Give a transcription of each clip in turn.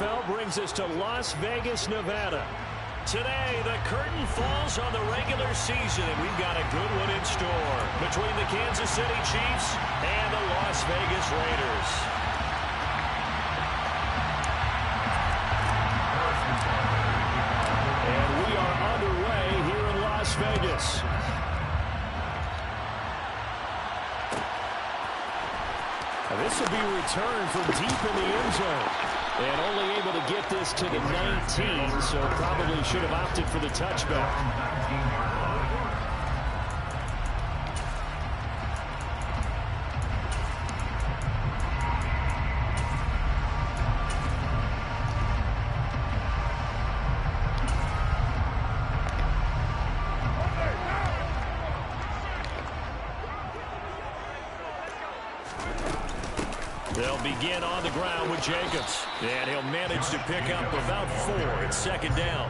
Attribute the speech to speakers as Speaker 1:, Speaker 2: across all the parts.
Speaker 1: NFL brings us to Las Vegas, Nevada. Today, the curtain falls on the regular season, and we've got a good one in store between the Kansas City Chiefs and the Las Vegas Raiders. And we are underway here in Las Vegas. This will be returned from deep in the end zone. And only able to get this to the 19, so probably should have opted for the touchback. They'll begin on the ground with Jacobs. And he'll manage to pick up about 4 at second down.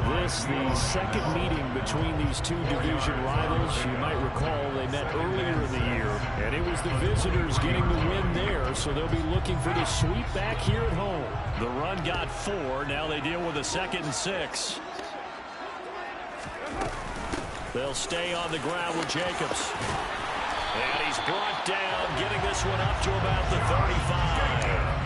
Speaker 1: This, the second meeting between these two division rivals. You might recall they met earlier in the year. And it was the visitors getting the win there, so they'll be looking for the sweep back here at home. The run got 4. Now they deal with a 2nd and 6. They'll stay on the ground with Jacobs. And he's brought down, getting this one up to about the 35.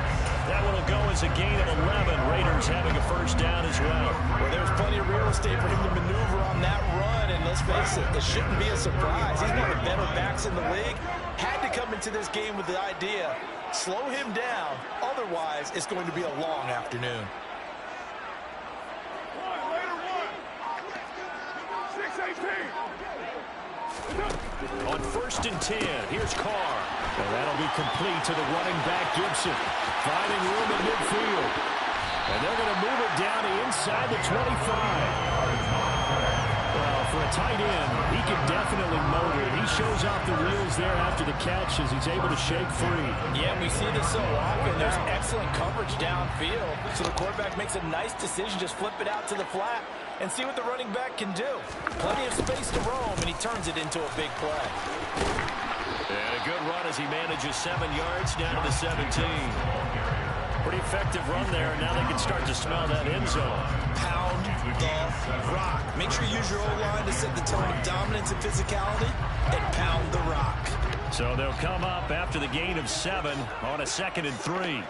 Speaker 1: That one will go as a gain of 11. Raiders having a first down as well.
Speaker 2: Well, there's plenty of real estate for him to maneuver on that run, and let's face it, it shouldn't be a surprise. He's one of the better backs in the league. Had to come into this game with the idea, slow him down, otherwise it's going to be a long afternoon.
Speaker 1: On 1st and 10, here's Carr. And that'll be complete to the running back, Gibson. Finding room in midfield. And they're going to move it down to inside the 25. Well, for a tight end, he can definitely motor it. He shows off the wheels there after the catch as he's able to shake free.
Speaker 2: Yeah, we see this so often. There's excellent coverage downfield. So the quarterback makes a nice decision, just flip it out to the flat and see what the running back can do. Plenty of space to roam, and he turns it into a big play.
Speaker 1: And a good run as he manages 7 yards down to the 17. Pretty effective run there, and now they can start to smell that end zone.
Speaker 2: Pound the rock. Make sure you use your O-line to set the tone of dominance and physicality, and pound the rock.
Speaker 1: So they'll come up after the gain of 7 on a 2nd and 3.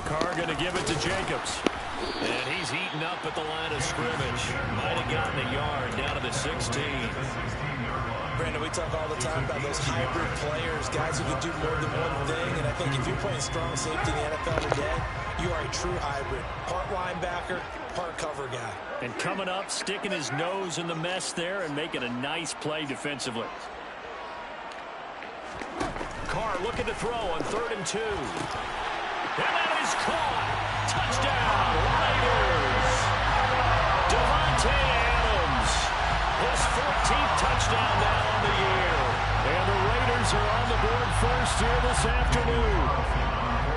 Speaker 1: Carr going to give it to Jacobs. And he's eaten up at the line of scrimmage. Might have gotten a yard down to the 16.
Speaker 2: Brandon, we talk all the time about those hybrid players, guys who can do more than one thing. And I think if you're playing strong safety in the NFL today, you are a true hybrid. Part linebacker, part cover guy.
Speaker 1: And coming up, sticking his nose in the mess there and making a nice play defensively. Carr looking to throw on 3rd and 2. And that is caught. Touchdown, Raiders. Devontae Adams. His 14th touchdown now on the year. And the Raiders are on the board first here this afternoon.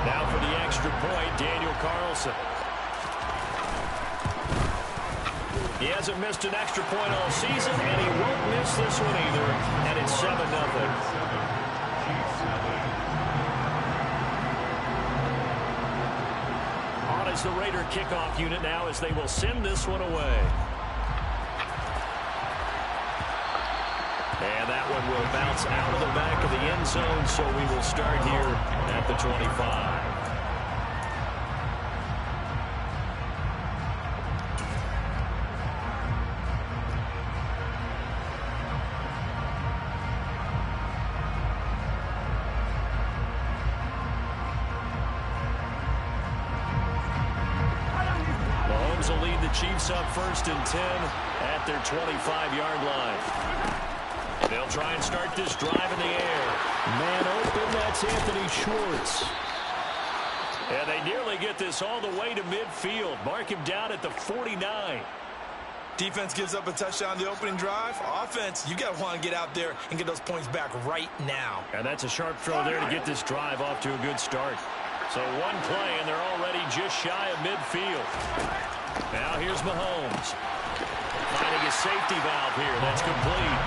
Speaker 1: Now for the extra point, Daniel Carlson. He hasn't missed an extra point all season, and he won't miss this one either. And it's 7-0. Is the Raider kickoff unit now as they will send this one away. And that one will bounce out of the back of the end zone, so we will start here at the 25. Will lead the Chiefs up 1st and 10 at their 25-yard line. They'll try and start this drive in the air. Man open, that's Anthony Schwartz. And they nearly get this all the way to midfield. Mark him down at the 49.
Speaker 2: Defense gives up a touchdown the opening drive. Offense, you got to want to get out there and get those points back right now.
Speaker 1: And that's a sharp throw there to get this drive off to a good start. So one play, and they're already just shy of midfield. Now here's Mahomes. Finding a safety valve here. That's complete.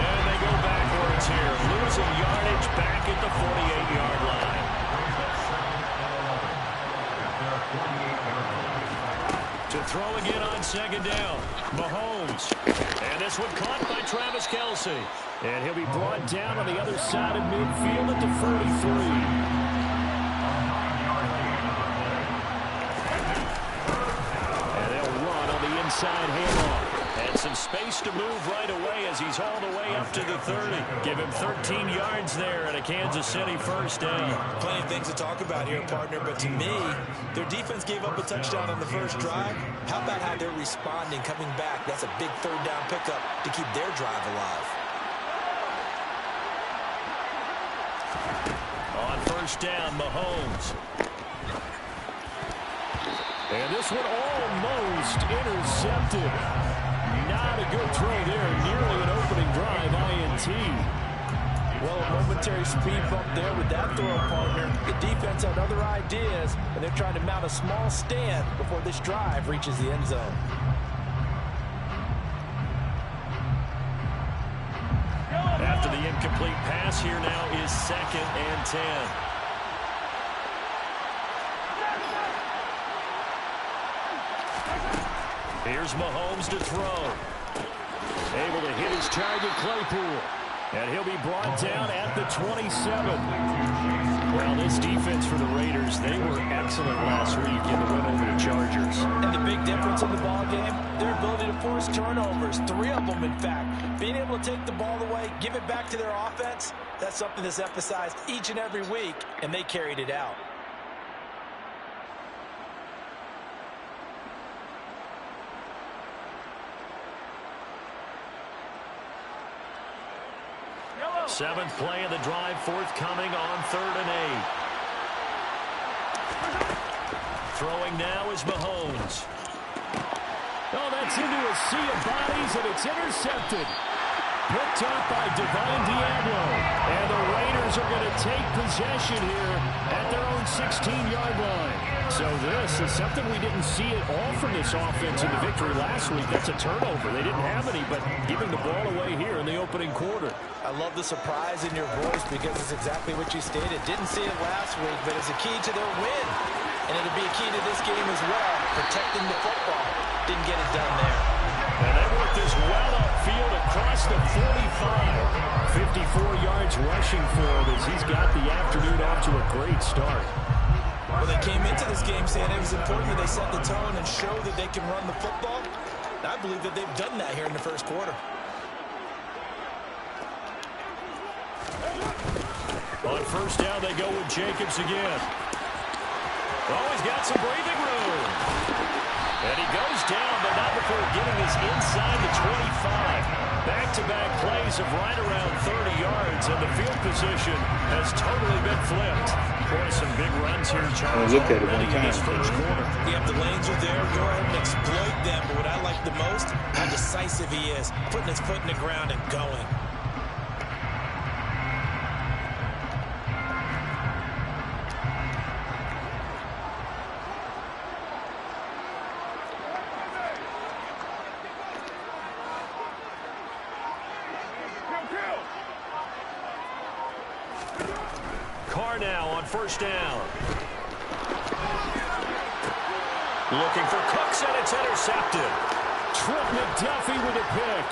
Speaker 1: And they go backwards here. Losing yardage back throw again on second down. Mahomes. And this one caught by Travis Kelce. And he'll be brought down on the other side of midfield at the 33. Inside handoff. And some space to move right away as he's hauled away up to the 30. Give him 13 yards there and a Kansas City first down.
Speaker 2: Plenty of things to talk about here, partner, but to me, their defense gave up a touchdown on the first drive. How about how they're responding, coming back? That's a big third down pickup to keep their drive alive.
Speaker 1: On first down, Mahomes. And this one almost intercepted. Not a good throw there. Nearly an opening drive, INT.
Speaker 2: Well, a momentary speed bump there with that throw, partner. The defense had other ideas, and they're trying to mount a small stand before this drive reaches the end zone.
Speaker 1: After the incomplete pass, here now is 2nd and 10. Here's Mahomes to throw. Able to hit his target, Claypool. And he'll be brought down at the 27. Well, this defense for the Raiders, they were excellent last week in the win over the Chargers.
Speaker 2: And the big difference in the ball game, their ability to force turnovers, 3 of them, in fact. Being able to take the ball away, give it back to their offense, that's something that's emphasized each and every week, and they carried it out.
Speaker 1: Seventh play of the drive forthcoming on 3rd and 8. Throwing now is Mahomes. Oh, that's into a sea of bodies, and it's intercepted. Picked up by Divine Diablo. And the Raiders are going to take possession here at their own 16-yard line. So this is something we didn't see at all from this offense in the victory last week. That's a turnover. They didn't have any, but giving the ball away here in the opening quarter.
Speaker 2: I love the surprise in your voice because it's exactly what you stated. Didn't see it last week, but it's a key to their win. And it'll be a key to this game as well, protecting the football. Didn't get it done there.
Speaker 1: And they work this well upfield across the 45. 54 yards rushing for him as he's got the afternoon off to a great start.
Speaker 2: Well, they came into this game saying it was important that they set the tone and show that they can run the football. I believe that they've done that here in the first quarter.
Speaker 1: On first down, they go with Jacobs again. Oh, he's got some breathing room. And he goes down, but not before getting us inside the 25. Back-to-back plays of right around 30 yards, and the field position has totally been flipped. Boy, some big runs here, Charles, already in this first quarter.
Speaker 2: Yeah, the lanes are there. Go ahead and exploit them. But what I like the most, how decisive he is, putting his foot in the ground and going.
Speaker 1: Now on first down. Looking for Cooks, and it's intercepted. Trent McDuffie with a pick.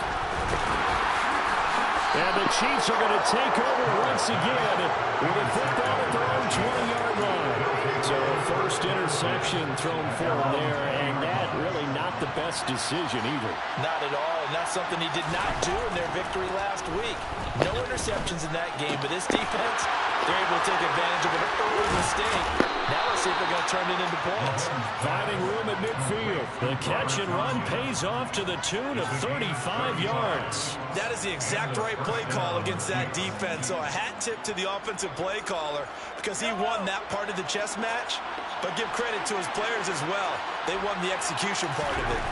Speaker 1: And the Chiefs are going to take over once again with a football at their own 20-yard line. So a first interception thrown for him there, and that really not the best decision either.
Speaker 2: Not at all, and that's something he did not do in their victory last week. No interceptions in that game, but this defense, they're able to take advantage of an early mistake. Now let's see if they're going to turn it into points.
Speaker 1: Finding room at midfield. The catch and run pays off to the tune of 35 yards.
Speaker 2: That is the exact right play call against that defense. So a hat tip to the offensive play caller because he won that part of the chess match. But give credit to his players as well. They won the execution part of it.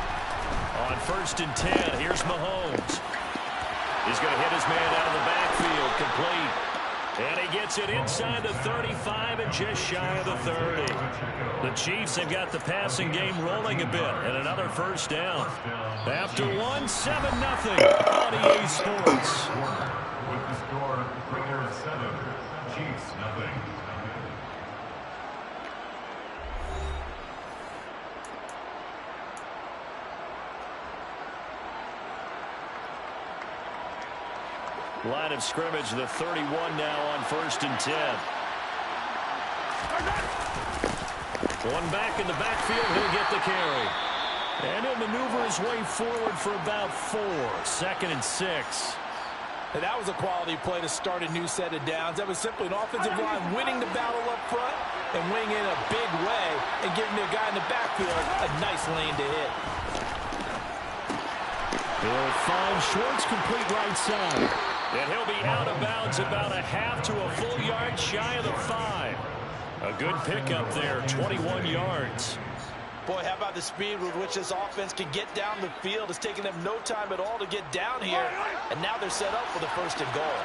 Speaker 1: On first and 10, here's Mahomes. He's going to hit his man out of the backfield, complete. And he gets it inside the 35 and just shy of the 30. The Chiefs have got the passing game rolling a bit, and another first down. After one, 7-0 on EA Sports.
Speaker 3: With the score, Raiders 7, Chiefs 0.
Speaker 1: Line of scrimmage, the 31 now on 1st and 10. One back in the backfield, he'll get the carry. And he'll maneuver his way forward for about 4. 2nd and 6.
Speaker 2: And that was a quality play to start a new set of downs. That was simply an offensive line winning the battle up front and winning in a big way and giving the guy in the backfield a nice lane to hit.
Speaker 1: He'll find Schwartz complete right side. And he'll be out of bounds about a half to a full yard shy of the 5. A good pickup there, 21 yards.
Speaker 2: Boy, how about the speed with which this offense can get down the field? It's taken them no time at all to get down here. And now they're set up for the 1st and goal.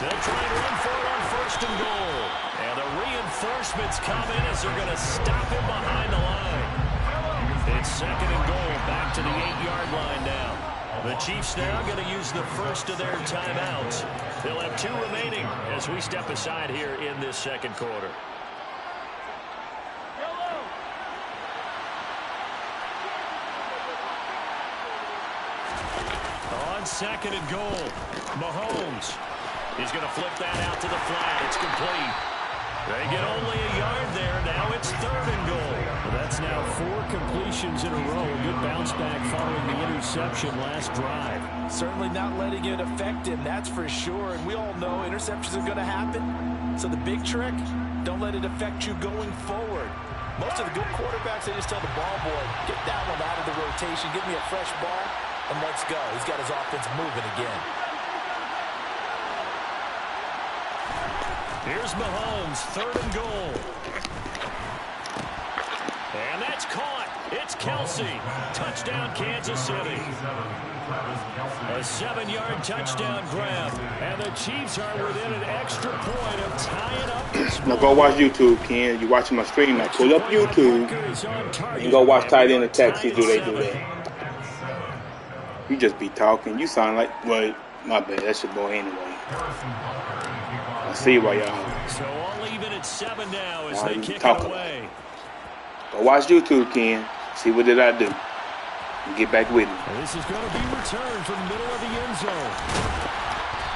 Speaker 1: They'll try and run for it on 1st and goal. And the reinforcements come in as they're going to stop him behind the line. It's 2nd and goal, back to the 8-yard line now. The Chiefs now going to use the first of their timeouts. They'll have 2 remaining as we step aside here in this 2nd quarter. On 2nd and goal, Mahomes. He's going to flip that out to the flat. It's complete. They get only a yard there. Now it's 3rd and goal.
Speaker 4: Well, that's now 4 completions in a row. A good bounce back following the interception last drive.
Speaker 2: Certainly not letting it affect him, that's for sure. And we all know interceptions are going to happen. So the big trick, don't let it affect you going forward. Most of the good quarterbacks, they just tell the ball boy, get that one out of the rotation, give me a fresh ball, and let's go. He's got his offense moving again.
Speaker 1: Here's Mahomes, 3rd and goal. And that's caught. It's Kelsey. Touchdown, Kansas City. A 7-yard touchdown grab. And the Chiefs are within an extra point of tying up this
Speaker 5: Now go watch YouTube, Ken. You're watching my stream. Now pull up YouTube and go watch Tight End Attack. See, do they do that? You just be talking. You sound like, well, my bad. That's your boy anyway. I see why y'all.
Speaker 1: So all even at 7 now as they kick
Speaker 5: talking.
Speaker 1: it away.
Speaker 5: Go watch YouTube, Ken. See what did I do. And get back with me.
Speaker 4: And this is going to be returned from the middle of the end zone.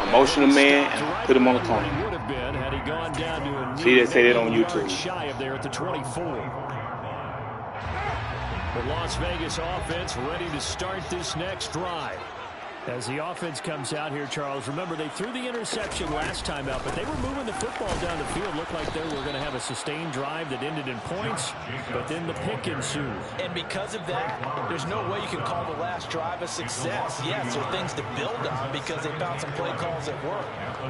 Speaker 5: Emotional man, and put him on the corner.
Speaker 4: Would have been had he gone down to a
Speaker 5: See, they say that on YouTube.
Speaker 4: shy of there at the 24.
Speaker 1: The Las Vegas offense ready to start this next drive.
Speaker 4: As the offense comes out here, Charles, remember they threw the interception last time out, but they were moving the football down the field. Looked like they were going to have a sustained drive that ended in points, but then the pick ensued.
Speaker 2: And because of that, there's no way you can call the last drive a success. Yes, there are things to build on because they found some play calls that work.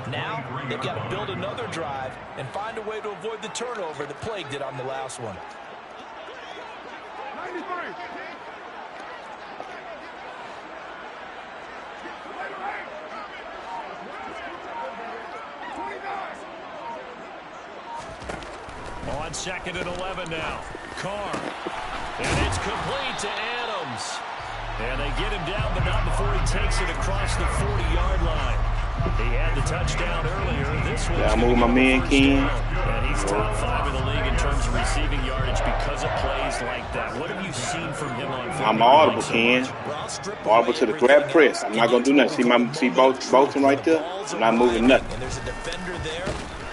Speaker 2: Now, they've got to build another drive and find a way to avoid the turnover that plagued it on the last one.
Speaker 3: 93.
Speaker 1: On 2nd and 11 now. Carr. And it's complete to Adams. And they get him down, but not before he takes it across the 40-yard line. He had the touchdown earlier. This one's
Speaker 5: Yeah, I move my man, Ken.
Speaker 1: And he's top 5 in the league in terms of receiving yardage because of plays like that. What have you seen from him on film?
Speaker 5: I'm audible, Ken. Audible to the grab press. I'm not going to do nothing. See Bolton right there? I'm not moving nothing.
Speaker 2: And there's a defender there.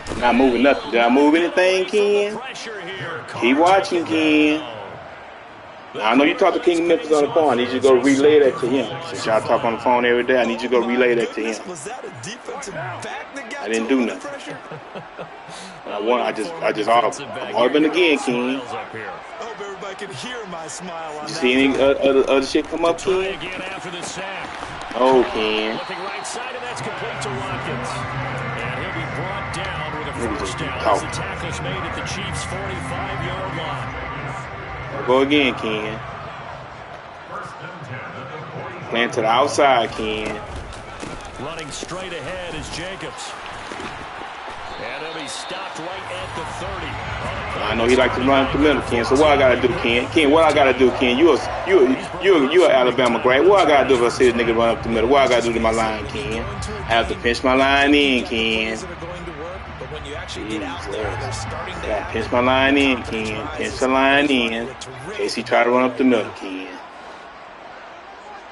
Speaker 5: I'm not moving nothing. Did I move anything, Ken? Keep watching, Ken. I know you talk to King Memphis on the phone. I need you to go relay that to him. Since y'all talk on the phone every day, I need you to go relay that to him.
Speaker 2: Was that a defensive back that got
Speaker 5: I didn't do nothing. I just audible again, Ken.
Speaker 2: Hope everybody can hear my smile on
Speaker 5: You see any other shit come up, Ken? Oh, Ken.
Speaker 1: Looking right side, and that's complete to Watkins. And he'll be brought down with a
Speaker 5: Maybe
Speaker 1: first
Speaker 5: just be
Speaker 1: down as
Speaker 5: talking.
Speaker 1: the tackle's made at the Chiefs' 45-yard line.
Speaker 5: Go again, Ken. Playing to the outside, Ken.
Speaker 1: Running straight ahead is Jacobs. And he'll be stopped right at the 30.
Speaker 5: I know he like to run up the middle, Ken. So what I gotta do, Ken? Ken, what I gotta do, Ken? You're an Alabama grad. What I gotta do if I see this nigga run up the middle? What I gotta do to my line, Ken? I have to pinch my line in, Ken. Gotta pinch my line in, Ken. Pinch the line in. In case he try to run up the middle, Ken.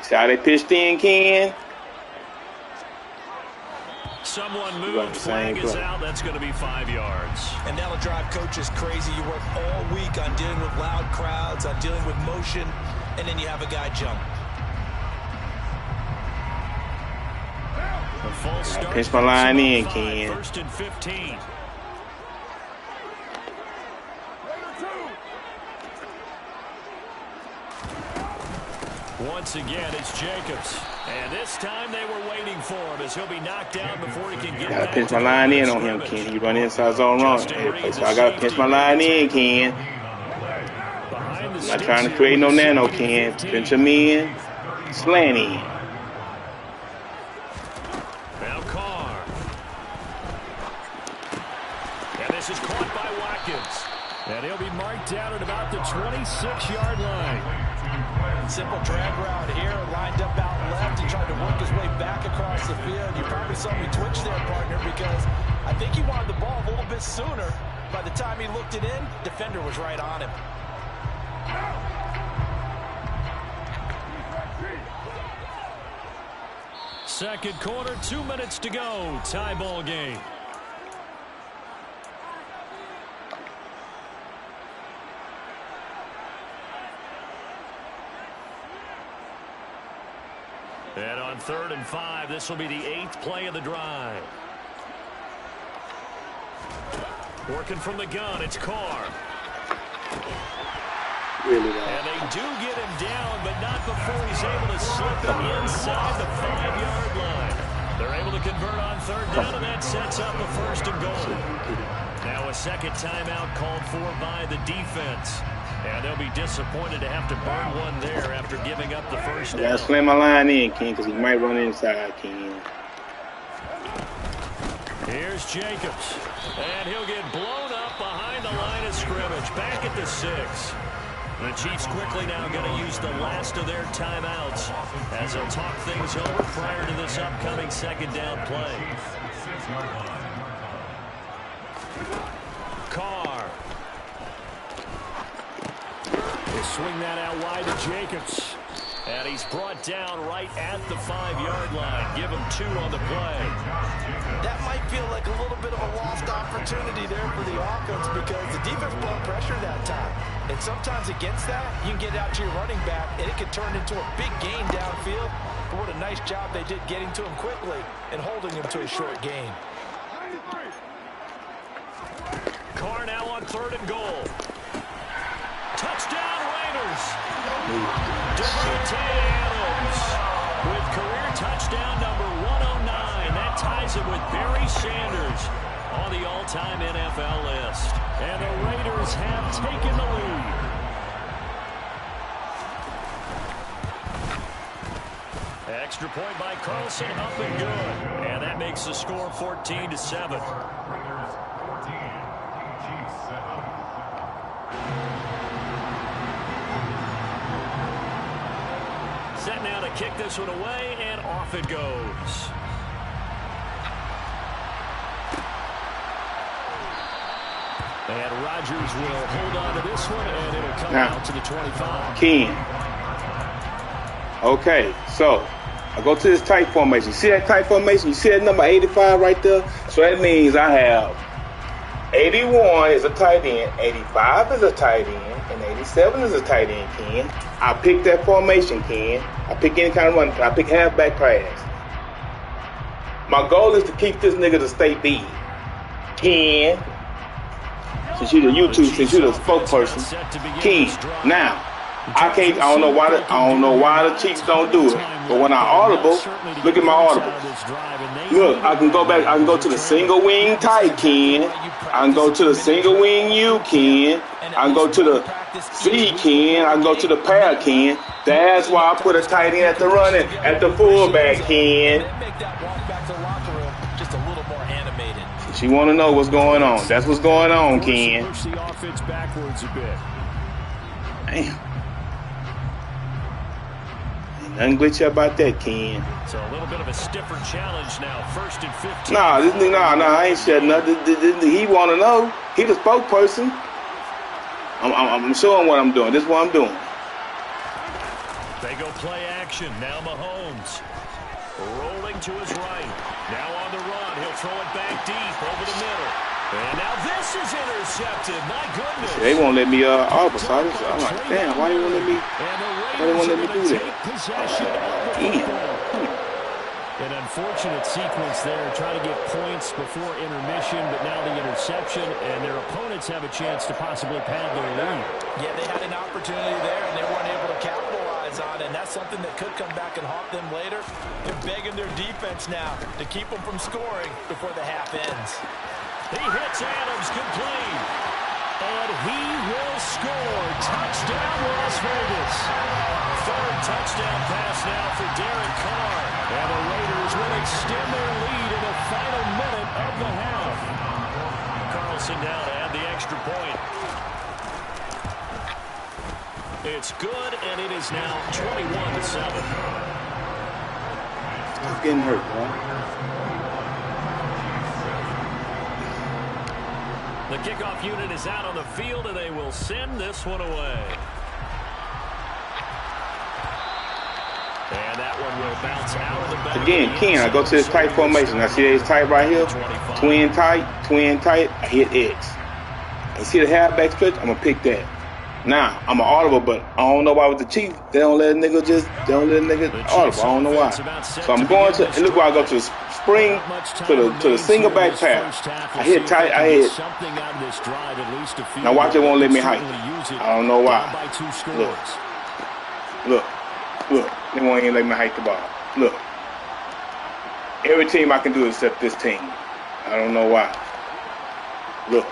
Speaker 5: See how they pitched in, Ken?
Speaker 1: Someone moved, flag is out. That's going to be 5 yards.
Speaker 2: And that'll drive coaches crazy. You work all week on dealing with loud crowds, on dealing with motion, and then you have a guy jump.
Speaker 1: A full start.
Speaker 5: Pinch my line in, Ken.
Speaker 1: First and 15. Once again, it's Jacobs. And this time they were waiting for him as he'll be knocked down before he can get
Speaker 5: Gotta
Speaker 1: back.
Speaker 5: pinch my line in on him, Ken. He run inside zone wrong. So I gotta pinch my line in, Ken. I'm not trying to create no nano, Ken. Pinch him in, slant in.
Speaker 1: Now Carr. And this is caught by Watkins. And he'll be marked down at about the 26-yard line.
Speaker 2: Simple drag route here, lined up out left. He tried to work his way back across the field. You probably saw me twitch there, partner, because I think he wanted the ball a little bit sooner. By the time he looked it in, defender was right on him.
Speaker 1: Second quarter, 2 minutes to go. Tie ball game. And on 3rd and 5, this will be the 8th play of the drive. Working from the gun, it's Carr.
Speaker 5: Really
Speaker 1: and they do get him down, but not before he's able to slip him inside the 5-yard line. They're able to convert on 3rd down, and that sets up a 1st and goal. Now a second timeout called for by the defense. And they'll be disappointed to have to burn one there after giving up the first down.
Speaker 5: I gotta slam my line in, Ken, because he might run inside, Ken.
Speaker 1: Here's Jacobs. And he'll get blown up behind the line of scrimmage. Back at the 6. The Chiefs quickly now going to use the last of their timeouts as they'll talk things over prior to this upcoming second down play. Carr. They swing that out wide to Jacobs. And he's brought down right at the 5-yard line. Give him 2 on the play.
Speaker 2: That might feel like a little bit of a lost opportunity there for the offense because the defense brought pressure that time. And sometimes against that, you can get out to your running back, and it can turn into a big gain downfield. But what a nice job they did getting to him quickly and holding him to a short gain.
Speaker 1: Carr now on 3rd and goal. Touchdown, Raiders. Devontae Adams with career touchdown number 109. That ties it with Barry Sanders on the all-time NFL list. And the Raiders have taken the lead. Extra point by Carlson, up and good. And that makes the score 14-7.
Speaker 3: Raiders 14, Chiefs 7.
Speaker 1: Set now to kick this one away, and off it goes. And Rodgers will hold on to this one, and it'll come out to the 25.
Speaker 5: Ken. Okay, so I go to this tight formation. See that tight formation? You see that number 85 right there? So that means I have 81 is a tight end, 85 is a tight end, and 87 is a tight end, Ken. I pick that formation, Ken. I pick any kind of run. I pick halfback pass. My goal is to keep this nigga to stay big. Ken. Since you're the YouTube, since you're the spokesperson. Ken. Now, I don't know why the Chiefs don't do it. But when I audible, look at my audible. Look, I can go back. I can go to the single wing tight, Ken. I can go to the single wing U, Ken. I can go to the C, Ken. I can go to the pair, Ken. That's why I put a tight end at the running, at the fullback, Ken. She want to know what's going on. That's what's going on, Ken.
Speaker 1: Push the offense backwards a bit.
Speaker 5: Damn. Ain't nothing glitchy about that, Ken.
Speaker 1: So a little bit of a stiffer challenge now. 1st and 15.
Speaker 5: Nah, I ain't shutting up. He want to know. He the spokesperson. I'm showing what I'm doing. This is what I'm doing.
Speaker 1: They go play action. Now Mahomes. Rolling to his right. Now on the run. He'll throw it back deep over the middle. And now this is intercepted. My goodness.
Speaker 5: They won't let me audible, so I'm like, damn, why they won't let me do that?
Speaker 4: An unfortunate sequence there, trying to get points before intermission, but now the interception, and their opponents have a chance to possibly pad their lead.
Speaker 2: Yeah, they had an opportunity there, and they weren't able to capitalize on it, and that's something that could come back and haunt them later. They're begging their defense now to keep them from scoring before the half ends.
Speaker 1: He hits Adams complete. And he will score. Touchdown, Las Vegas. Third touchdown pass now for Derek Carr. And the Raiders will extend their lead in the final minute of the half. Carlson now to add the extra point. It's good, and it is now 21-7.
Speaker 5: Stop getting hurt, bro.
Speaker 1: The kickoff unit is out on the field, and they will send this one away. And that one will bounce out of the back.
Speaker 5: Again, Ken, I go to this tight formation. I see this tight right here. Twin tight. I hit X. You see the halfback stretch? I'm going to pick that. Now, I'm an audible, but I don't know why with the Chiefs, they don't let a nigga audible. I don't know why. So I'm going to, and look where I go to the spring, to the single back pass. I hit tight, Now watch, it won't let me hike. I don't know why. Look. They won't even let me hike the ball. Look. Every team I can do except this team. I don't know why. Look.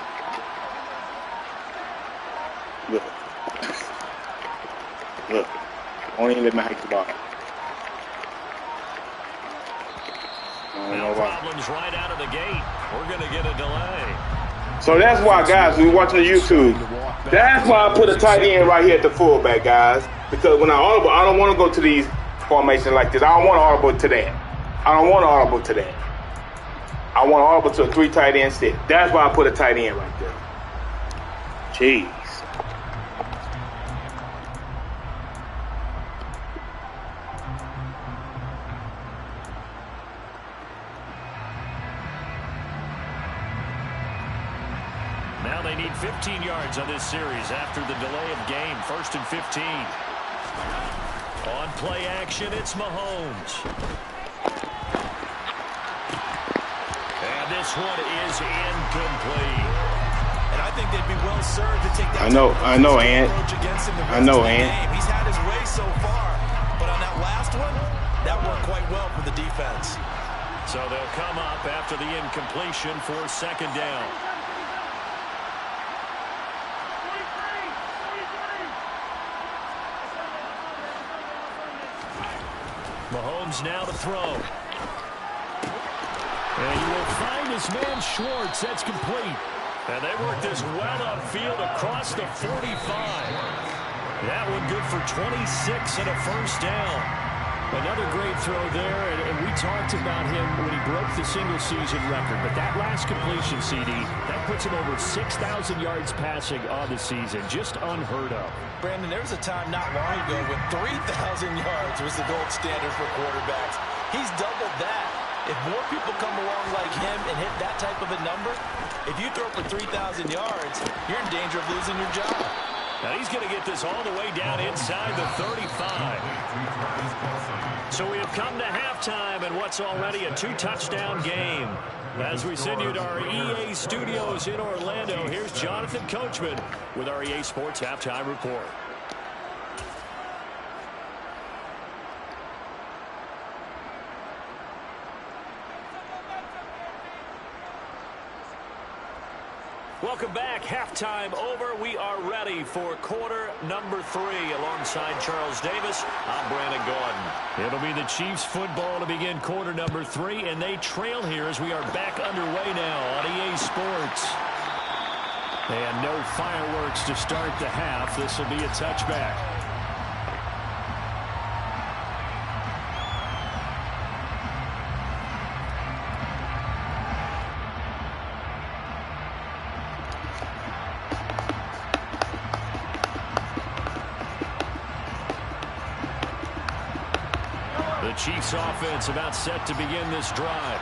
Speaker 5: Won't even let me hike the ball. I don't know why.
Speaker 1: Problems right out of the gate. We're going to get a delay.
Speaker 5: So that's why, guys, we watching the YouTube. That's why I put a tight end right here at the fullback, guys. Because when I audible, I don't want to go to these formations like this. I don't want to audible to that. I want audible to a 3 tight end set. That's why I put a tight end right there. Jeez.
Speaker 1: Now they need 15 yards on this series after the delay of game. 1st and 15. On play action, it's Mahomes. And this one is incomplete.
Speaker 2: And I think they'd be well served to take that.
Speaker 5: I know, Ant.
Speaker 2: He's had his way so far, but on that last one, that worked quite well for the defense.
Speaker 1: So they'll come up after the incompletion for 2nd down. Mahomes now to throw. And you will find his man Schwartz. That's complete. And they work this well upfield across the 45. That one good for 26 and a 1st down. Another great throw there, and we talked about him when he broke the single-season record. But that last completion, CD, that puts him over 6,000 yards passing on the season. Just unheard of.
Speaker 2: Brandon, there was a time not long ago when 3,000 yards was the gold standard for quarterbacks. He's doubled that. If more people come along like him and hit that type of a number, if you throw for 3,000 yards, you're in danger of losing your job.
Speaker 1: Now he's going to get this all the way down inside the 35. So we have come to halftime in what's already a 2-touchdown game. As we send you to our EA studios in Orlando, here's Jonathan Coachman with our EA Sports Halftime Report. Welcome back. Halftime over. We are ready for quarter number 3. Alongside Charles Davis, I'm Brandon Gordon. It'll be the Chiefs football to begin quarter number 3, and they trail here as we are back underway now on EA Sports. And no fireworks to start the half. This will be a touchback. Chiefs offense about set to begin this drive.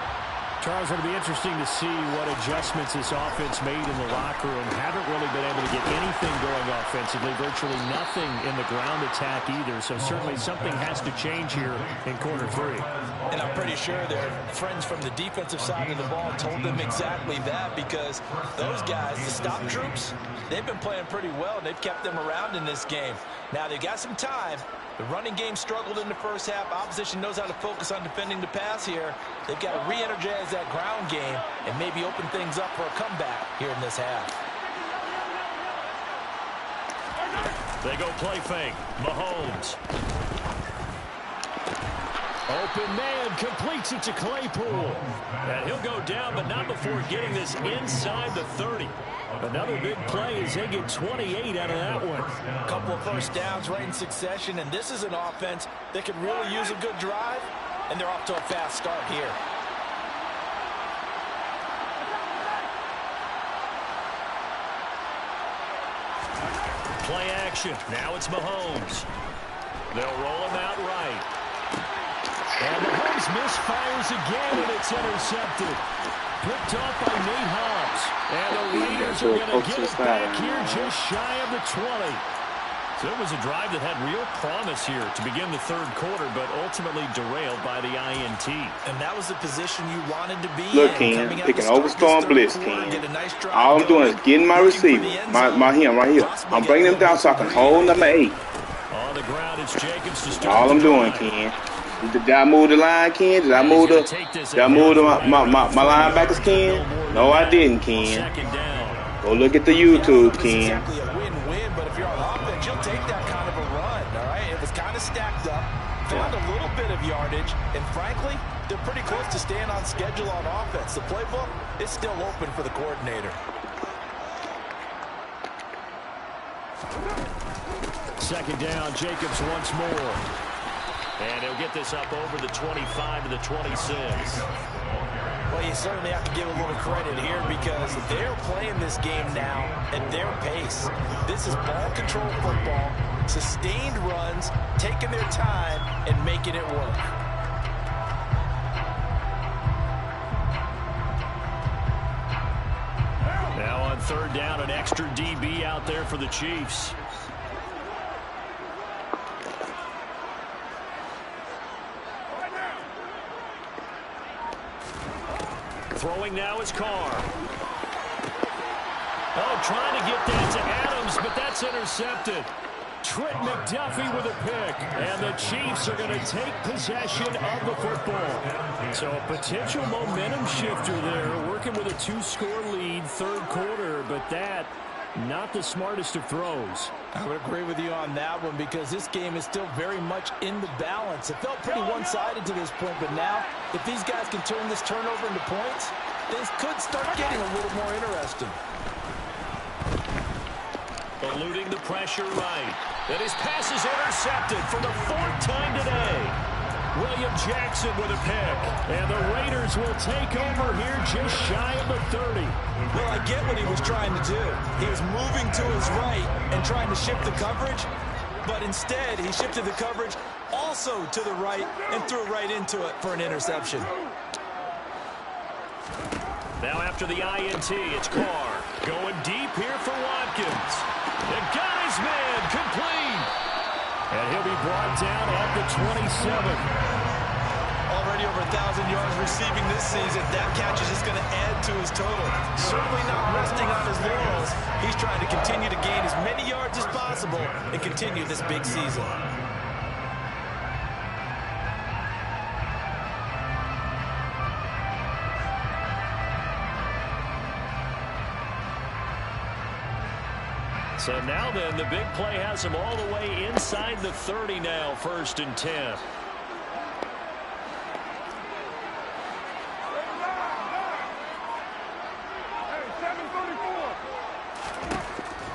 Speaker 4: Charles, it'll be interesting to see what adjustments this offense made in the locker room. Haven't really been able to get anything going offensively, virtually nothing in the ground attack either. So certainly something has to change here in quarter 3.
Speaker 2: And I'm pretty sure their friends from the defensive side of the ball told them exactly that, because those guys, the stop troops, they've been playing pretty well, and they've kept them around in this game. Now, they've got some time. The running game struggled in the first half. Opposition knows how to focus on defending the pass here. They've got to re-energize that ground game and maybe open things up for a comeback here in this half.
Speaker 1: They go play fake. Mahomes. Open man completes it to Claypool. And he'll go down, but not before getting this inside the 30. Another big play as they get 28 out of that one.
Speaker 2: A couple of first downs right in succession, and this is an offense that could really use a good drive, and they're off to a fast start here.
Speaker 1: Play action. Now it's Mahomes. They'll roll him out right. And Mahomes misfires again, and it's intercepted. Picked off by Nate Hobbs. And the Raiders are going to get it back here just shy of the 20. So it was a drive that had real promise here to begin the third quarter, but ultimately derailed by the INT.
Speaker 2: And that was the position you wanted to be in.
Speaker 5: Look, Ken, picking over Storm Blitz, Ken. All I'm doing is getting my receiver, my him right here. I'm bringing him down so I can hold number 8.
Speaker 1: On the ground, it's Jacobs to start.
Speaker 5: All I'm doing, Ken. Did I move the line, Ken? Did I move my linebackers, Ken? No, I didn't, Ken. Go look at the YouTube, Ken.
Speaker 2: Exactly a win-win, but if you're on offense, you'll take that kind of a run, all right? It was kind of stacked up, found a little bit of yardage, and frankly, they're pretty close to staying on schedule on offense. The playbook is still open for the coordinator.
Speaker 1: Second down, Jacobs once more. And he'll get this up over the 25 to the 26.
Speaker 2: Well, you certainly have to give a little credit here because they're playing this game now at their pace. This is ball control football, sustained runs, taking their time and making it work.
Speaker 1: Now on third down, an extra DB out there for the Chiefs. Throwing now is Carr. Oh, trying to get that to Adams, but that's intercepted. Trent McDuffie with a pick, and the Chiefs are going to take possession of the football. So a potential momentum shifter there, working with a 2-score lead, third quarter, but that not the smartest of throws.
Speaker 2: I would agree with you on that one because this game is still very much in the balance. It felt pretty one-sided to this point, but now if these guys can turn this turnover into points, things could start getting a little more interesting.
Speaker 1: Eluding the pressure right. And his pass is intercepted for the 4th time today. William Jackson with a pick. And the Raiders will take over here just shy of the 30.
Speaker 2: Well, I get what he was trying to do. He was moving to his right and trying to shift the coverage, but instead he shifted the coverage also to the right and threw right into it for an interception.
Speaker 1: Now after the INT, it's Carr going deep here for Watkins. And got his man complete. And he'll be brought down at the 27.
Speaker 2: Already over 1,000 yards receiving this season. That catch is just going to add to his total. Certainly not resting on his laurels. He's trying to continue to gain as many yards as possible and continue this big season.
Speaker 1: So now then, the big play has him all the way inside the 30 now, 1st and 10.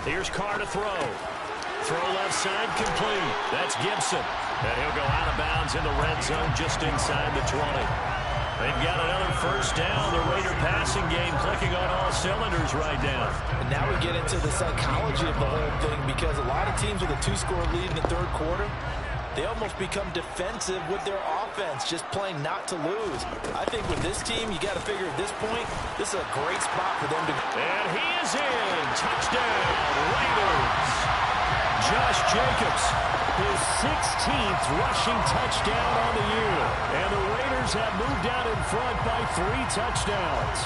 Speaker 1: Here's Carr to throw. Throw left side complete. That's Gibson. And he'll go out of bounds in the red zone just inside the 20. They've got another first down. The Raider passing game clicking on all cylinders right now.
Speaker 2: And now we get into the psychology of the whole thing because a lot of teams with a 2-score lead in the third quarter, they almost become defensive with their offense, just playing not to lose. I think with this team, you got to figure at this point, this is a great spot for them to.
Speaker 1: And he is in. Touchdown, Raiders. Josh Jacobs, his 16th rushing touchdown on the year. And the Raiders have moved out in front by 3 touchdowns.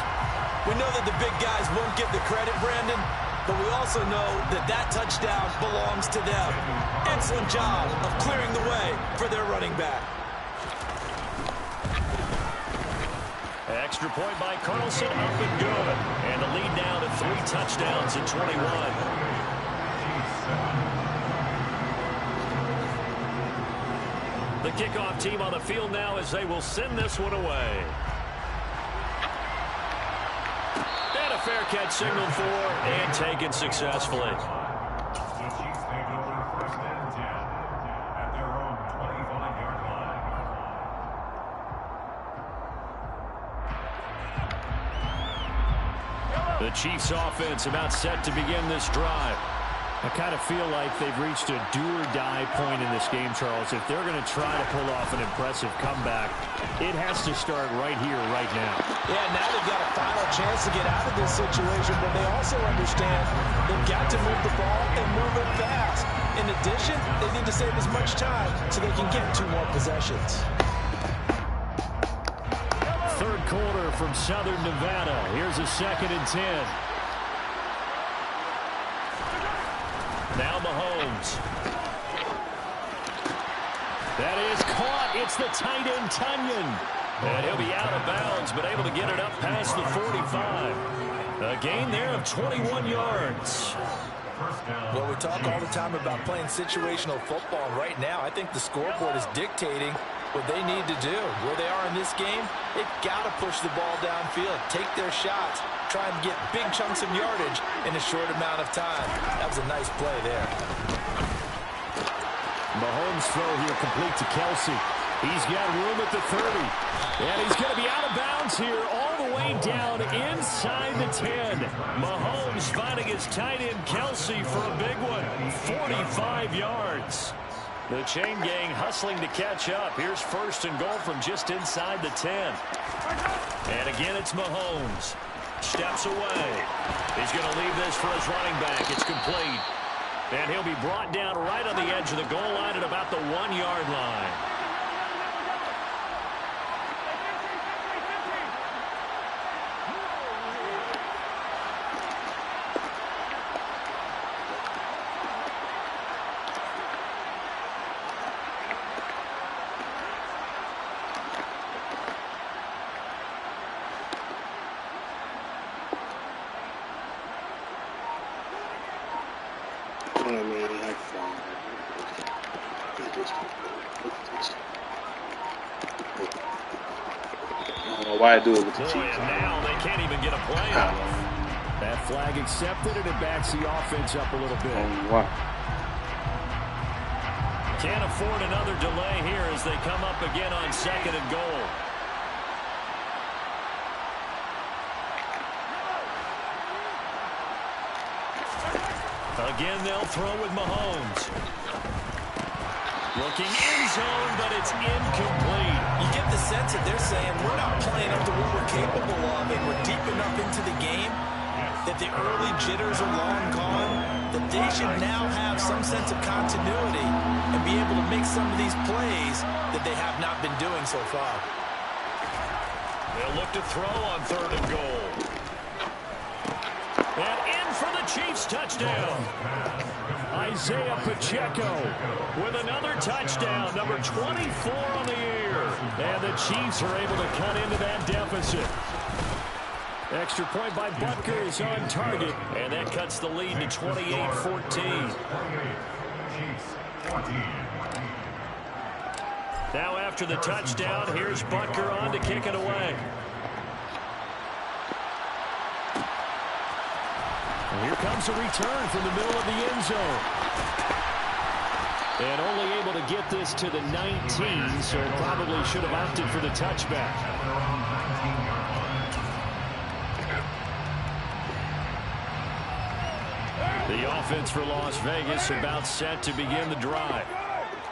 Speaker 2: We know that the big guys won't get the credit, Brandon, but we also know that that touchdown belongs to them. Excellent job of clearing the way for their running back.
Speaker 1: Extra point by Carlson, up and good. And the lead now to 3 touchdowns in 21. The kickoff team on the field now as they will send this one away. And a fair catch signaled for and taken successfully.
Speaker 3: The Chiefs take over first and 10 at their own 25-yard line.
Speaker 1: The Chiefs offense about set to begin this drive.
Speaker 4: I kind of feel like they've reached a do-or-die point in this game, Charles. If they're going to try to pull off an impressive comeback, it has to start right here, right now.
Speaker 2: Yeah, now they've got a final chance to get out of this situation, but they also understand they've got to move the ball and move it fast. In addition, they need to save as much time so they can get 2 more possessions.
Speaker 4: Third quarter from Southern Nevada. Here's a 2nd and 10.
Speaker 1: Now Mahomes. That is caught. It's the tight end, Tunyon. And he'll be out of bounds, but able to get it up past the 45. A gain there of 21 yards.
Speaker 2: Well, we talk all the time about playing situational football. Right now, I think the scoreboard is dictating what they need to do. Where they are in this game, they've got to push the ball downfield, take their shots, try and get big chunks of yardage in a short amount of time. That was a nice play there.
Speaker 4: Mahomes' throw here complete to Kelsey. He's got room at the 30. And he's going to be out of bounds here all the way down inside the 10. Mahomes finding his tight end Kelsey for a big one. 45 yards.
Speaker 1: The chain gang hustling to catch up. Here's 1st and goal from just inside the 10. And again, it's Mahomes. Steps away. He's going to leave this for his running back. It's complete. And he'll be brought down right on the edge of the goal line at about the 1-yard line.
Speaker 5: Why I do it with the Chiefs?
Speaker 1: Now they can't even get a play out.
Speaker 4: That flag accepted, and it backs the offense up a little bit.
Speaker 5: Wow.
Speaker 1: Can't afford another delay here as they come up again on 2nd and goal. Again, they'll throw with Mahomes. Looking in zone, but it's incomplete.
Speaker 2: You get the sense that they're saying we're not playing up to what we're capable of, and we're deep enough into the game that the early jitters are long gone, that they should now have some sense of continuity and be able to make some of these plays that they have not been doing so far.
Speaker 1: They'll look to throw on 3rd and goal. And in for the Chiefs touchdown.
Speaker 4: Isaiah Pacheco
Speaker 1: With another touchdown, number 24 on the year.
Speaker 4: and the Chiefs are able to cut into that deficit. Extra point by Butker is on target.
Speaker 1: And that cuts the lead to 28-14. Now after the touchdown, here's Butker on to kick it away.
Speaker 4: And here comes a return from the middle of the end zone. And only able to get this to the 19, so probably should have opted for the touchback.
Speaker 1: The offense for Las Vegas about set to begin the drive.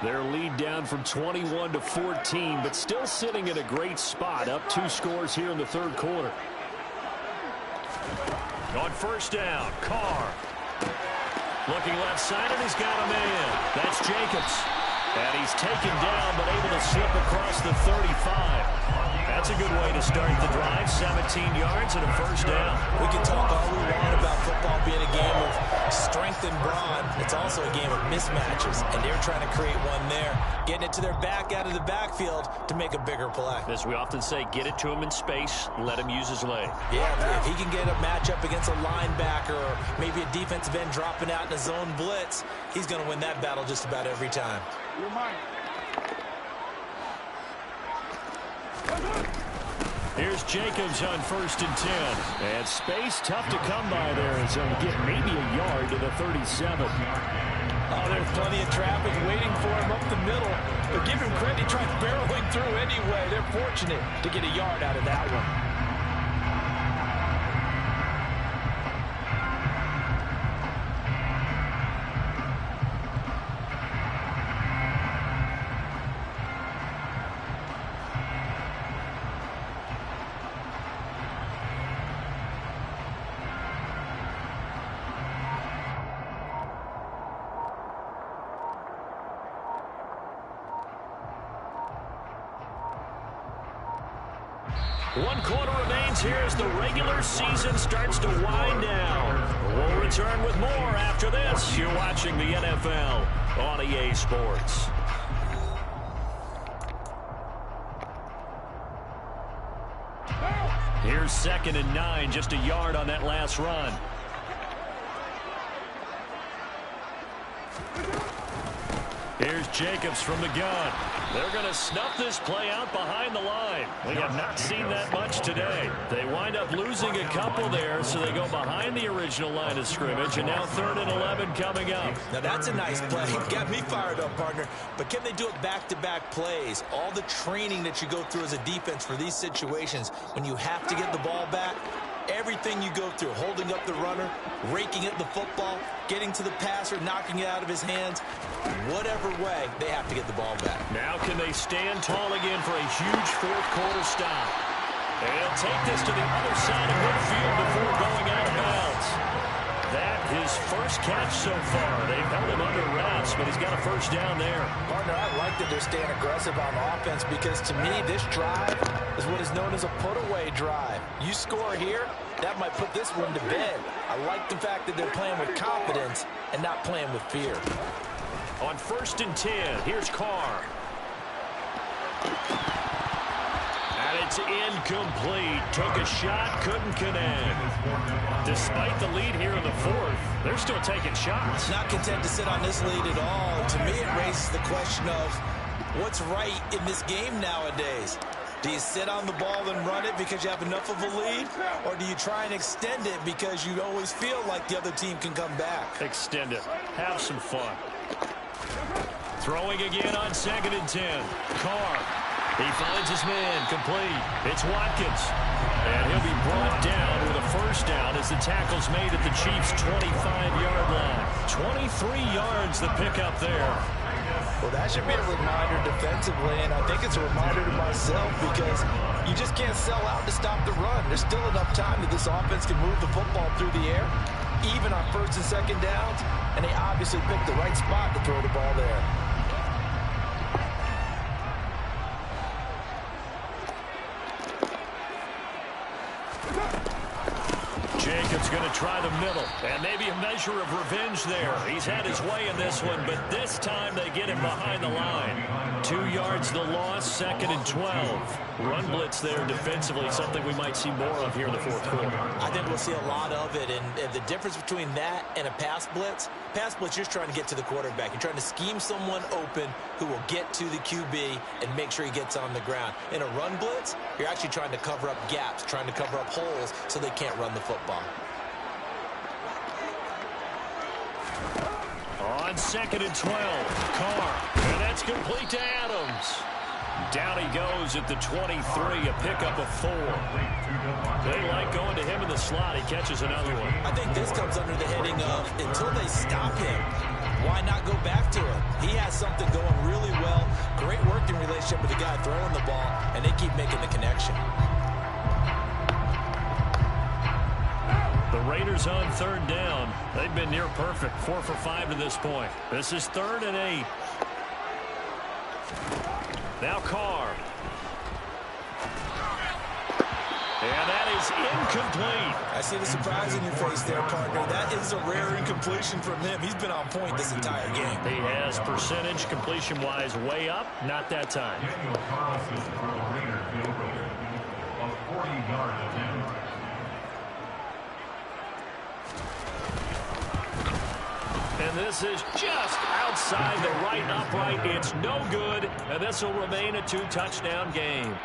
Speaker 4: Their lead down from 21 to 14, but still sitting in a great spot, up 2 scores here in the third quarter. On first down, Carr. Looking left side, and he's got a man. That's Jacobs. And he's taken down, but able to slip across the 35. That's a good way to start the drive. 17 yards and a first down.
Speaker 2: We can talk all we want about football being a game of strength and brawn. It's also a game of mismatches, and they're trying to create one there. Getting it to their back out of the backfield to make a bigger play.
Speaker 4: As we often say, get it to him in space, let him use his leg.
Speaker 2: Yeah, if he can get a matchup against a linebacker or maybe a defensive end dropping out in a zone blitz, he's going to win that battle just about every time.
Speaker 3: You're mine.
Speaker 4: Here's Jacobs on first and 10. And space tough to come by there as he'll get maybe a yard to the 37.
Speaker 2: Oh, there's plenty of traffic waiting for him up the middle. But give him credit, he tried barreling through anyway. They're fortunate to get a yard out of that one.
Speaker 4: One quarter remains here as the regular season starts to wind down. We'll return with more after this. You're watching the NFL on EA Sports. Here's 2nd and 9, just a yard on that last run. Here's Jacobs from the gun. They're going to snuff this play out behind the line. We have not seen that much today. They wind up losing a couple there, so they go behind the original line of scrimmage, and now 3rd and 11 coming up.
Speaker 2: Now that's a nice play. Got me fired up, partner. But can they do it back-to-back plays? All the training that you go through as a defense for these situations, when you have to get the ball back, everything you go through, holding up the runner, raking at the football, getting to the passer, knocking it out of his hands, whatever way, they have to get the ball back.
Speaker 4: Now can they stand tall again for a huge fourth quarter stop? And he'll take this to the other side of midfield before going out of bounds. That his first catch so far. They've held him under wraps, but he's got a first down there.
Speaker 2: Partner, I like that they're staying aggressive on offense because to me, this drive is what is known as a put-away drive. You score here, that might put this one to bed. I like the fact that they're playing with confidence and not playing with fear.
Speaker 4: On 1st and 10, here's Carr. And it's incomplete. Took a shot, couldn't connect. Despite the lead here in the 4th, they're still taking shots.
Speaker 2: Not content to sit on this lead at all. To me, it raises the question of what's right in this game nowadays. Do you sit on the ball and run it because you have enough of a lead? Or do you try and extend it because you always feel like the other team can come back?
Speaker 4: Extend it. Have some fun. Throwing again on 2nd and 10. Carr. He finds his man. Complete. It's Watkins. And he'll be brought down with a first down as the tackle's made at the Chiefs' 25-yard line. 23 yards the pickup there.
Speaker 2: Well, that should be a reminder defensively, and I think it's a reminder to myself because you just can't sell out to stop the run. There's still enough time that this offense can move the football through the air, even on 1st and 2nd downs, and they obviously picked the right spot to throw the ball there.
Speaker 4: Jacobs going to try the middle, and maybe a measure of revenge there. He's had his way in this one, but this time they get him behind the line. 2 yards the loss, 2nd and 12. Run blitz there defensively, something we might see more of here in the 4th quarter.
Speaker 2: I think we'll see a lot of it, and the difference between that and a pass blitz, you're just trying to get to the quarterback. You're trying to scheme someone open who will get to the QB and make sure he gets on the ground. In a run blitz, you're actually trying to cover up gaps, trying to cover up holes so they can't run the football.
Speaker 4: On 2nd and 12, Carr, and that's complete to Adams. Down he goes at the 23, a pickup of 4. They like going to him in the slot. He catches another one.
Speaker 2: I think this comes under the heading of until they stop him, why not go back to it? He has something going really well. Great working relationship with the guy throwing the ball, and they keep making the connection.
Speaker 1: The Raiders on third down. They've been near perfect, 4 for 5 to this point. This is 3rd and 8. Now Carr. And that is incomplete.
Speaker 2: I see the surprise in your face there, partner. That is a rare incompletion from him. He's been on point this entire game.
Speaker 1: He has percentage completion-wise way up. Not that time.
Speaker 3: Daniel Carlson for the Raider field goal, a 40-yard attempt.
Speaker 1: And this is just outside the right upright. It's no good, and this will remain a 2-touchdown game.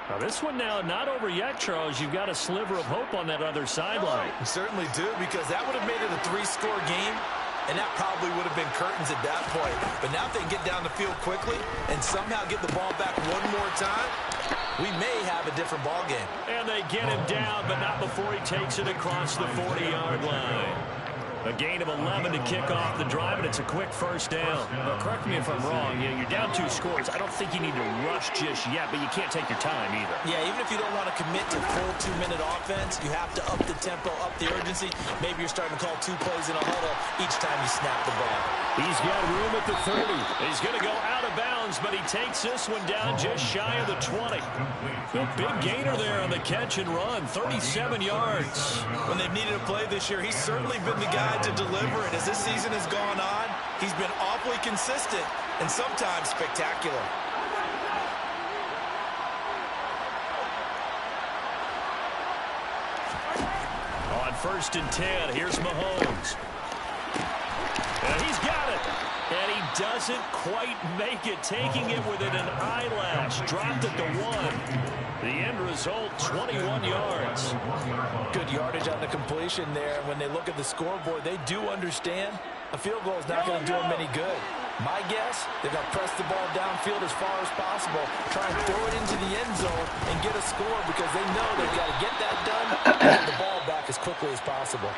Speaker 1: Now this one now not over yet, Charles. You've got a sliver of hope on that other sideline.
Speaker 2: You certainly do, because that would have made it a 3-score game, and that probably would have been curtains at that point. But now if they can get down the field quickly and somehow get the ball back one more time, we may have a different ball game.
Speaker 1: And they get him down, but not before he takes it across the 40-yard line. A gain of 11 to kick off the drive, and it's a quick first down.
Speaker 4: But correct me if I'm wrong. You're down 2 scores. I don't think you need to rush just yet, but you can't take your time either.
Speaker 2: Yeah, even if you don't want to commit to full 2-minute offense, you have to up the tempo, up the urgency. Maybe you're starting to call 2 plays in a huddle each time you snap the ball.
Speaker 1: He's got room at the 30. He's going to go out of bounds, but he takes this one down just shy of the 20. A big gainer there on the catch and run, 37 yards.
Speaker 2: When they've needed a play this year, he's certainly been the guy to deliver it. As this season has gone on, he's been awfully consistent and sometimes spectacular.
Speaker 1: On 1st and 10, here's Mahomes. And he's got it. And he doesn't quite make it, taking it within an eyelash. Dropped it to 1. The end result, 21 yards.
Speaker 2: Good yardage on the completion there. When they look at the scoreboard, they do understand a field goal is not going to do them any good. My guess, they're going to press the ball downfield as far as possible, try and throw it into the end zone and get a score, because they know they've got to get that done and get the ball back as quickly as possible.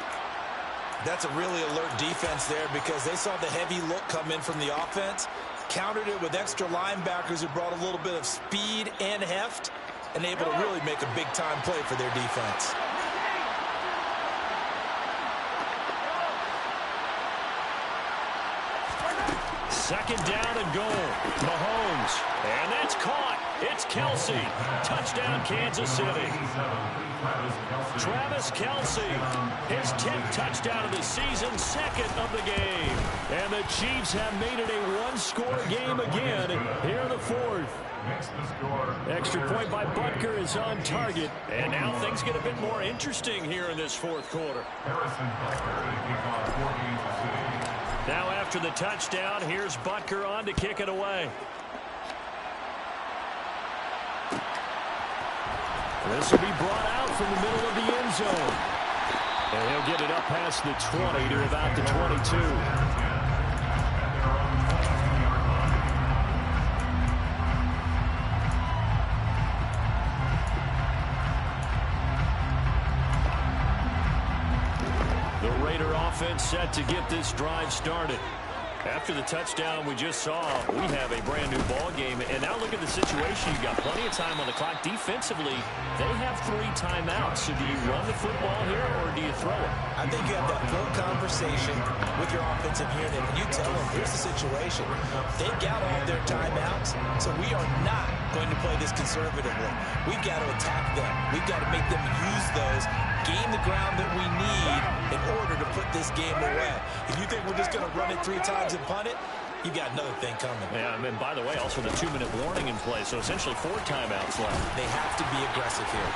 Speaker 2: That's a really alert defense there, because they saw the heavy look come in from the offense, countered it with extra linebackers who brought a little bit of speed and heft, and able to really make a big-time play for their defense.
Speaker 1: Second down and goal. Mahomes. And that's caught. It's Kelsey. Touchdown, Kansas City. Travis Kelsey. His 10th touchdown of the season, 2nd of the game. And the Chiefs have made it a 1-score game again here in the 4th. Extra point by Butker is on target. And now things get a bit more interesting here in this 4th quarter. Now after the touchdown, here's Butker on to kick it away. This will be brought out from the middle of the end zone. And he'll get it up past the 20 to about the 22. Offense set to get this drive started. After the touchdown we just saw, we have a brand new ball game. And now look at the situation. You've got plenty of time on the clock. Defensively, they have 3 timeouts. So do you run the football here or do you throw it?
Speaker 2: I think you have that full conversation with your offensive unit, and you tell them, here's the situation. They've got all their timeouts, so we are not going to play this conservatively. We've got to attack them. We've got to make them use those, gain the ground that we need in order to put this game away. If you think we're just going to run it 3 times and punt it, you got another thing coming.
Speaker 1: Yeah, and by the way, also the 2-minute warning in play, so essentially 4 timeouts left.
Speaker 2: They have to be aggressive here.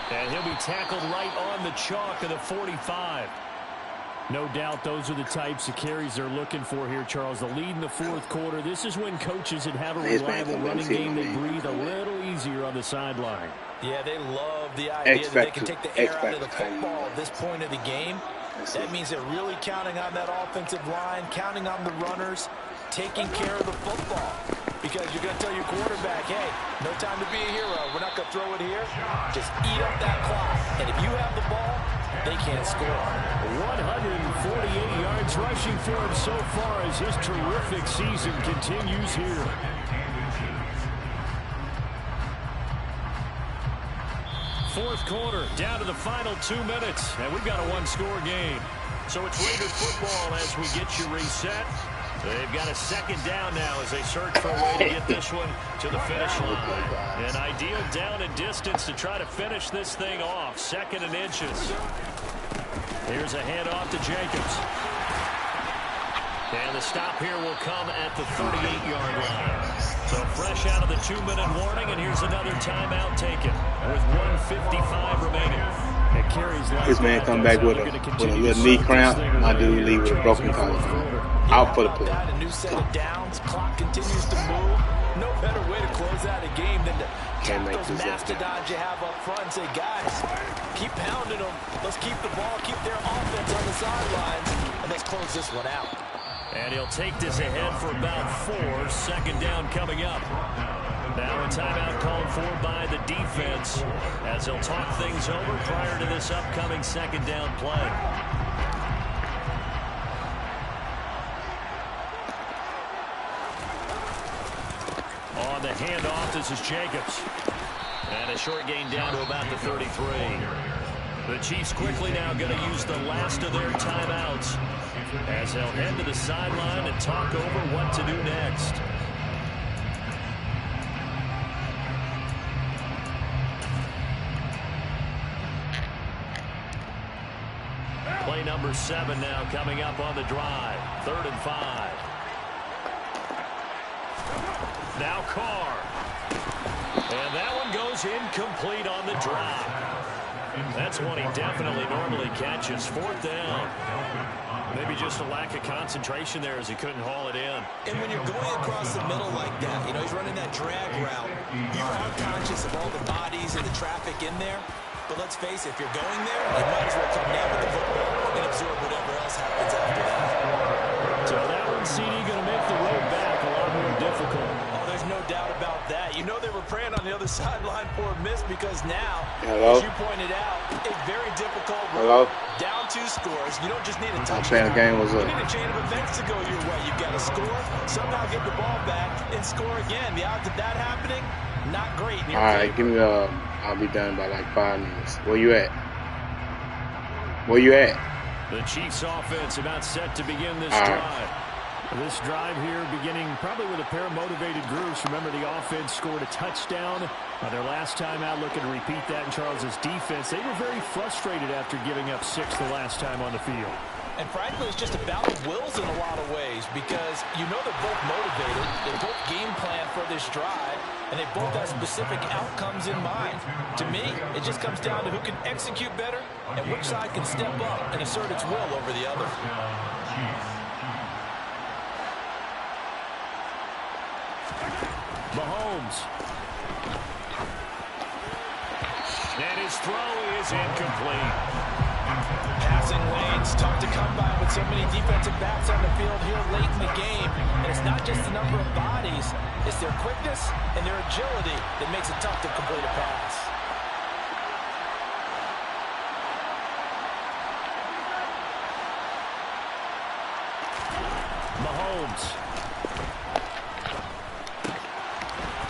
Speaker 1: And he'll be tackled right on the chalk of the 45.
Speaker 4: No doubt those are the types of carries they're looking for here, Charles. The lead in the 4th quarter. This is when coaches that have a reliable running game, they breathe a little easier on the sideline.
Speaker 2: Yeah, they love the idea that they can take the air out of the football at this point of the game. That means they're really counting on that offensive line, counting on the runners, taking care of the football. Because you're going to tell your quarterback, hey, no time to be a hero. We're not going to throw it here. Just eat up that clock. And if you have the ball, they can't score.
Speaker 4: 148 yards rushing for him so far as his terrific season continues here. Fourth quarter, down to the final 2 minutes, and we've got a one-score game. So it's Raider football as we get you reset. They've got a second down now as they search for a way to get this one to the finish line. An ideal down and distance to try to finish this thing off. 2nd and inches. Here's a handoff to Jacobs. And the stop here will come at the 38-yard line. So fresh out of the 2-minute warning, and here's another timeout taken with 1:55 remaining.
Speaker 5: His man come back with a little knee cramp. My dude leave with a broken collarbone. Out for the play.
Speaker 2: A new set of downs. Clock continues to move. No better way to close out a game than to tap those mastodons you have up front and say, guys, keep pounding them. Let's keep the ball, keep their offense on the sidelines, and let's close this one out.
Speaker 4: And he'll take this ahead for about 4. 2nd down coming up. Now a timeout called for by the defense as they'll talk things over prior to this upcoming 2nd down play. On the handoff, this is Jacobs. And a short gain down to about the 33. The Chiefs quickly now going to use the last of their timeouts as they'll head to the sideline and talk over what to do next. Play number 7 now coming up on the drive. 3rd and 5. Now Carr. And that one goes incomplete on the drop. That's one he definitely normally catches. 4th down. Maybe just a lack of concentration there as he couldn't haul it in.
Speaker 2: And when you're going across the middle like that, you know, he's running that drag route, you are conscious of all the bodies and the traffic in there. But let's face it, if you're going there, you might as well come down with the football and absorb whatever else happens after that.
Speaker 4: So that one, CD, going to make the road back a lot more difficult.
Speaker 2: Oh, there's no doubt about that. You know they were praying on the other sideline for a miss because now,
Speaker 5: Hello?
Speaker 2: as you pointed out, a very difficult road. Down 2 scores. You don't just need a touchdown.
Speaker 5: Game was
Speaker 2: you
Speaker 5: up.
Speaker 2: need a chain of events to go your way. You've got to score, somehow get the ball back, and score again. The odds of that happening, not great.
Speaker 5: All right, give me I'll be done by like 5 minutes. Where you at? Where you at?
Speaker 4: The Chiefs offense about set to begin this
Speaker 5: All right.
Speaker 4: drive. This drive here beginning probably with a pair of motivated groups. Remember, the offense scored a touchdown their last time out, looking to repeat that in Charles's defense. They were very frustrated after giving up 6 the last time on the field.
Speaker 2: And frankly, it's just a battle of wills in a lot of ways because you know they're both motivated. They both game plan for this drive, and they both have specific outcomes in mind. To me, it just comes down to who can execute better and which side can step up and assert its will over the other.
Speaker 4: Mahomes. And his throw is incomplete.
Speaker 2: Passing lanes, tough to come by with so many defensive backs on the field here late in the game. And it's not just the number of bodies, it's their quickness and their agility that makes it tough to complete a pass.
Speaker 4: Mahomes.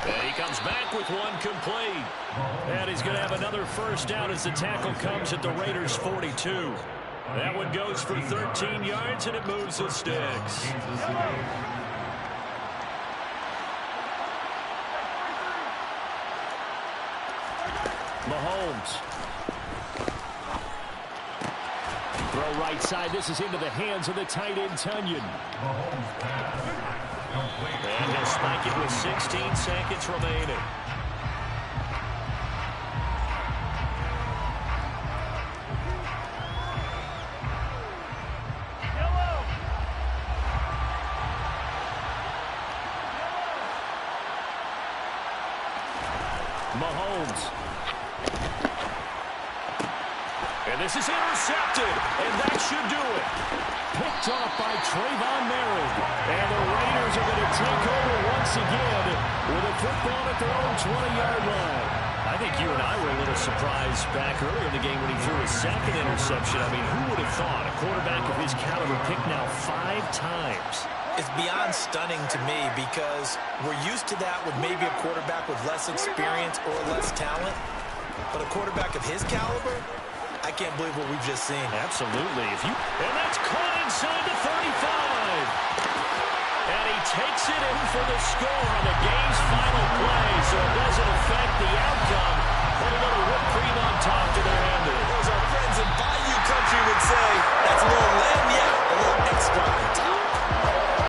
Speaker 4: And he comes back with one complete. And he's going to have another first down as the tackle comes at the Raiders' 42. That one goes for 13 yards, and it moves the sticks. Mahomes. Throw right side. This is into the hands of the tight end, Tunyon. And he'll spike it with 16 seconds remaining. Mahomes. And this is intercepted, and that should do it. Picked off by Trayvon Merritt. And the Raiders are going to take over once again with a football at their own 20-yard line. I think you and I were a little
Speaker 1: surprise back earlier in the game when he threw his second interception. I mean, who would have thought a quarterback of his caliber picked now 5 times?
Speaker 2: It's beyond stunning to me because we're used to that with maybe a quarterback with less experience or less talent. But a quarterback of his caliber, I can't believe what we've just seen.
Speaker 1: Absolutely. And that's caught inside the 35. And he takes it in for the score on the game's final play, so it doesn't affect